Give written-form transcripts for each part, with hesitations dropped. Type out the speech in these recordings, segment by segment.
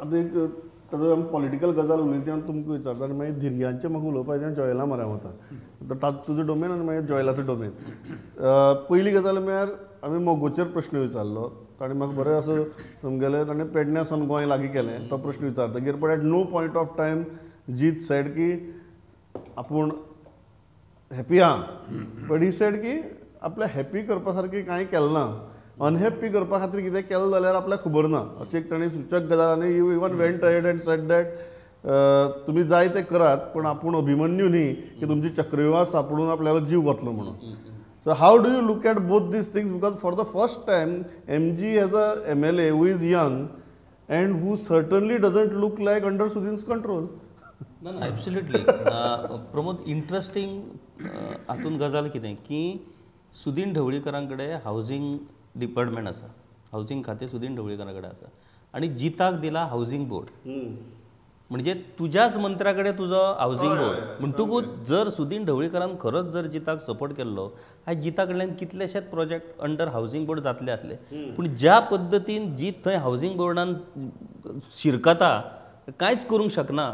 आतां एक ताजो आमी पॉलिटिकल गजाल उलयली तेन्ना तुमकां विचारता आनी मागीर धिरयांचें म्हाका उलोवपाक तेन्ना जॉयला म्हऱ्या वता तुजो डोमेन आनी मागीर जॉयलाचो डोमेन. पयली गजाल म्हळ्यार आमी मोगोचेर प्रश्न विचारलो ताणें म्हाका बरें असो तुमगेलें ताणें पेडण्यां सावन गोंय लागीं केलें तो प्रश्न विचारतकीर but at no point of time जीत सेड की आपूण हॅपी आहा बट ही सेड की आपल्या हॅपी करपा सारकें कांय केलें ना. अनहॅप्पी करपा खातीर कितें केलें जाल्यार आपल्याक खबर ना अशें एक ताणें सुचक गजाल आनी you even went ahead end sed that तुमी जाय तें करात पूण आपूण अभिमन्यू न्ही की तुमची चक्रव्यूहां सांपडून आपल्यालो जीव वतलो म्हणून. So how do you look at both these things? Because for the first time, MG has a MLA who is young and who certainly doesn't look like under Sudhin's control. No, absolutely. Pramod interesting हातून गजाल कितें की सुदीन ढवळीकरां कडेन housing department आसा, housing खातें सुदीन ढवळीकरां कडेन आसा आनी जिताक दिला हावजींग बोर्ड. म्हणजे तुज्याच मंत्र्या कडेन तुजो हावजींग बोर्ड म्हणटकूच जर सुदीन ढवळीकरान खरोच जर जिताक सपोर्ट केल्लो आयज जिता कडल्यान कितलेशेच प्रोजेक्ट अंडर हावजींग बोर्ड जातले आसले. पूण ज्या पद्दतीन जीत थंय हावजींग बोर्डान शिरकता कांयच करूंक शकना.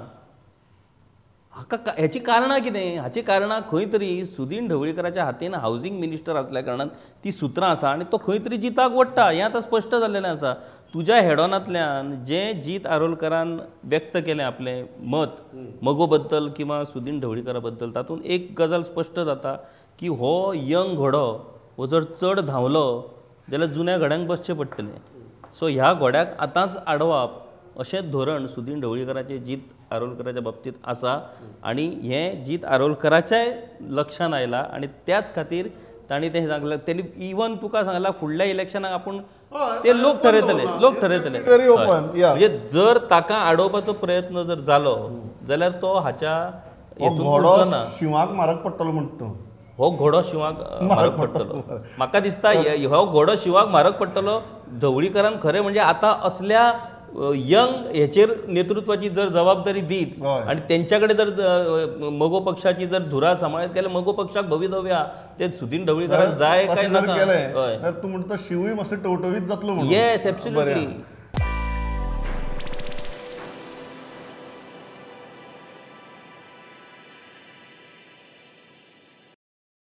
हाची कारणां कितें? हाची कारणां खंय तरी सुदीन ढवळीकराच्या हातीन हावजींग मिनिस्टर आसल्या कारणान ती सुत्रां आसा आनी तो खंय तरी जिताक वडटा हें आतां स्पश्ट जाल्लेलें आसा. तुज्या हेडॉनांतल्यान जें जीत आरोलकरान व्यक्त केलें आपलें मत मगो बद्दल किंवा सुदीन ढवळीकरा बद्दल तातूंत एक गजाल स्पश्ट जाता की हो यंग घोडो हो जर चड धांवलो जाल्यार जुन्या घोड्यांक बसचें पडटलें. सो ह्या घोड्याक आतांच आडोवप अशें धोरण सुदीन ढवळीकराचें जीत आरोलकराच्या बाबतींत आसा आनी हें जीत आरोलकराच्याय लक्षांत आयलां आनी त्याच खातीर तांणी तें सांगलें. तेणी इवन तुका सांगलां फुडल्या इलेक्शनाक आपूण ते लोक ठरयतले म्हणजे जर ताका आडोवपाचो प्रयत्न जर जालो जाल्यार तो हाच्या शिवाक म्हारग पडटलो म्हणटा हो घोडो शिवाक म्हारग पडटलो. म्हाका दिसता हो घोडो शिवाक म्हारग पडटलो. ढवळीकरान खरें म्हणजे आतां असल्या यंग हेचेर नेतृत्वाची जर जबाबदारी दीत आनी तेंच्या कडेन जर मगो पक्षाची जर धुरा सांबाळत केल्यार मगो पक्षाक भवितव्य ते सुदीन ढवळीकराक जाय काय नाका. तूं म्हणटा शिवूय मातसो टवटवीत जातलो. Yes absolutely.